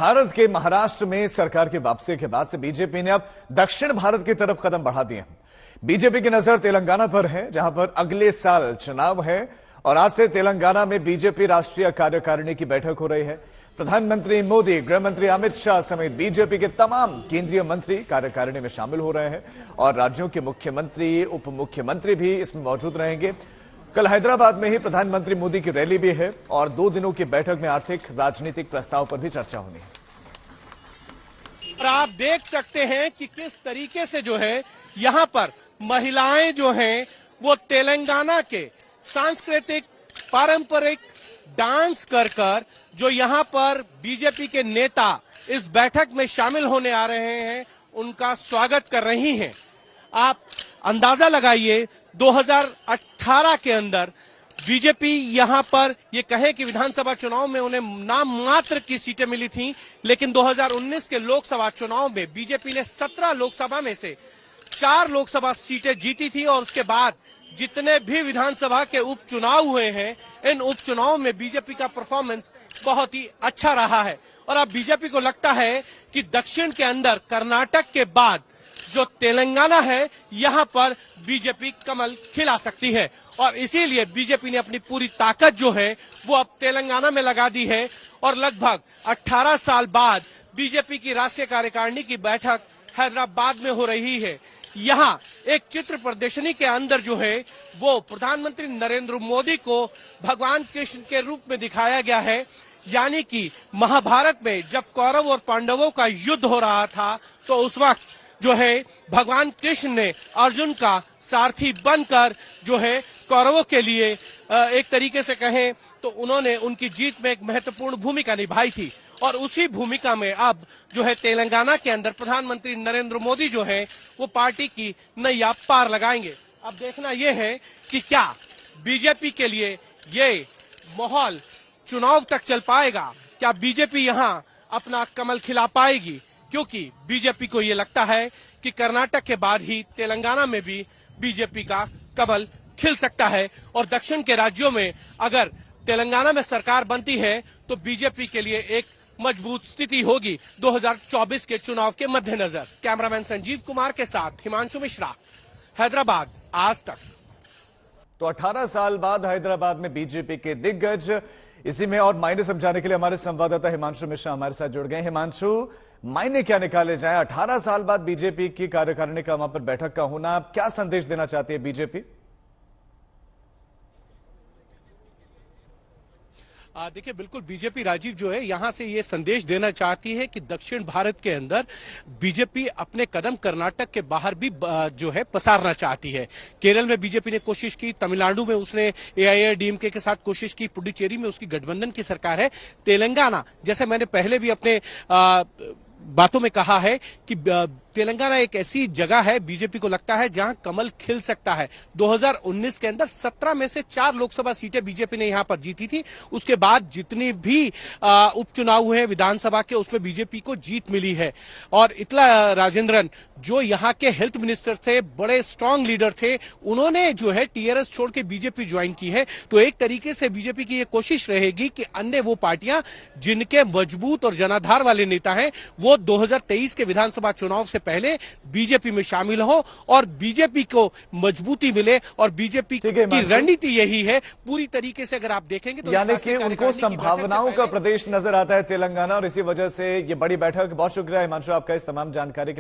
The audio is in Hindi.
भारत के महाराष्ट्र में सरकार की वापसी के बाद से बीजेपी ने अब दक्षिण भारत की तरफ कदम बढ़ा दिए हैं। बीजेपी की नजर तेलंगाना पर है, जहां पर अगले साल चुनाव है और आज से तेलंगाना में बीजेपी राष्ट्रीय कार्यकारिणी की बैठक हो रही है। प्रधानमंत्री मोदी, गृह मंत्री अमित शाह समेत बीजेपी के तमाम केंद्रीय मंत्री कार्यकारिणी में शामिल हो रहे हैं और राज्यों के मुख्यमंत्री, उप मुख्यमंत्री भी इसमें मौजूद रहेंगे। कल हैदराबाद में ही प्रधानमंत्री मोदी की रैली भी है और 2 दिनों की बैठक में आर्थिक राजनीतिक प्रस्ताव पर भी चर्चा होनी है। और आप देख सकते हैं कि किस तरीके से जो है यहाँ पर महिलाएं जो हैं वो तेलंगाना के सांस्कृतिक पारंपरिक डांस कर जो यहाँ पर बीजेपी के नेता इस बैठक में शामिल होने आ रहे हैं उनका स्वागत कर रही हैं। आप अंदाजा लगाइए 2018 के अंदर बीजेपी यहां पर ये कहे कि विधानसभा चुनाव में उन्हें नाम मात्र की सीटें मिली थीं, लेकिन 2019 के लोकसभा चुनाव में बीजेपी ने 17 लोकसभा में से 4 लोकसभा सीटें जीती थी और उसके बाद जितने भी विधानसभा के उपचुनाव हुए हैं, इन उपचुनाव में बीजेपी का परफॉर्मेंस बहुत ही अच्छा रहा है। और अब बीजेपी को लगता है कि दक्षिण के अंदर कर्नाटक के बाद जो तेलंगाना है, यहां पर बीजेपी कमल खिला सकती है और इसीलिए बीजेपी ने अपनी पूरी ताकत जो है वो अब तेलंगाना में लगा दी है और लगभग 18 साल बाद बीजेपी की राष्ट्रीय कार्यकारिणी की बैठक हैदराबाद में हो रही है। यहाँ एक चित्र प्रदर्शनी के अंदर जो है वो प्रधानमंत्री नरेंद्र मोदी को भगवान कृष्ण के रूप में दिखाया गया है, यानी कि महाभारत में जब कौरव और पांडवों का युद्ध हो रहा था तो उस वक्त जो है भगवान कृष्ण ने अर्जुन का सारथी बनकर जो है कौरवों के लिए एक तरीके से कहें तो उन्होंने उनकी जीत में एक महत्वपूर्ण भूमिका निभाई थी और उसी भूमिका में अब जो है तेलंगाना के अंदर प्रधानमंत्री नरेंद्र मोदी जो है वो पार्टी की नैया पार लगाएंगे। अब देखना यह है कि क्या बीजेपी के लिए ये माहौल चुनाव तक चल पाएगा, क्या बीजेपी यहाँ अपना कमल खिला पाएगी, क्योंकि बीजेपी को ये लगता है कि कर्नाटक के बाद ही तेलंगाना में भी बीजेपी का कमल खिल सकता है और दक्षिण के राज्यों में अगर तेलंगाना में सरकार बनती है तो बीजेपी के लिए एक मजबूत स्थिति होगी 2024 के चुनाव के मद्देनजर। कैमरामैन संजीव कुमार के साथ हिमांशु मिश्रा, हैदराबाद, आज तक। तो 18 साल बाद हैदराबाद में बीजेपी के दिग्गज, इसी में और मायने समझाने के लिए हमारे संवाददाता हिमांशु मिश्रा हमारे साथ जुड़ गए। हिमांशु, मायने क्या निकाले जाए 18 साल बाद बीजेपी की कार्यकारिणी का वहां पर बैठक का होना, क्या संदेश देना चाहती है बीजेपी? देखिए, बिल्कुल बीजेपी राजीव जो है यहां से ये संदेश देना चाहती है कि दक्षिण भारत के अंदर बीजेपी अपने कदम कर्नाटक के बाहर भी जो है पसारना चाहती है। केरल में बीजेपी ने कोशिश की, तमिलनाडु में उसने एआईएडीएमके के साथ कोशिश की, पुडुचेरी में उसकी गठबंधन की सरकार है। तेलंगाना, जैसे मैंने पहले भी अपने बातों में कहा है कि तेलंगाना एक ऐसी जगह है बीजेपी को लगता है जहां कमल खिल सकता है। 2019 के अंदर 17 में से 4 लोकसभा सीटें बीजेपी ने यहां पर जीती थी। उसके बाद जितनी भी उपचुनाव हुए विधानसभा के, उसमें बीजेपी को जीत मिली है। और इतला राजेंद्रन जो यहां के हेल्थ मिनिस्टर थे, बड़े स्ट्रांग लीडर थे, उन्होंने जो है टीआरएस छोड़ के बीजेपी ज्वाइन की है। तो एक तरीके से बीजेपी की यह कोशिश रहेगी कि अन्य वो पार्टियां जिनके मजबूत और जनाधार वाले नेता हैं वो 2023 के विधानसभा चुनाव से पहले बीजेपी में शामिल हो और बीजेपी को मजबूती मिले। और बीजेपी की रणनीति यही है पूरी तरीके से, अगर आप देखेंगे तो यानी कि उनको संभावनाओं का प्रदेश नजर आता है तेलंगाना और इसी वजह से ये बड़ी बैठक। बहुत शुक्रिया हिमांशु आपका इस तमाम जानकारी के लिए।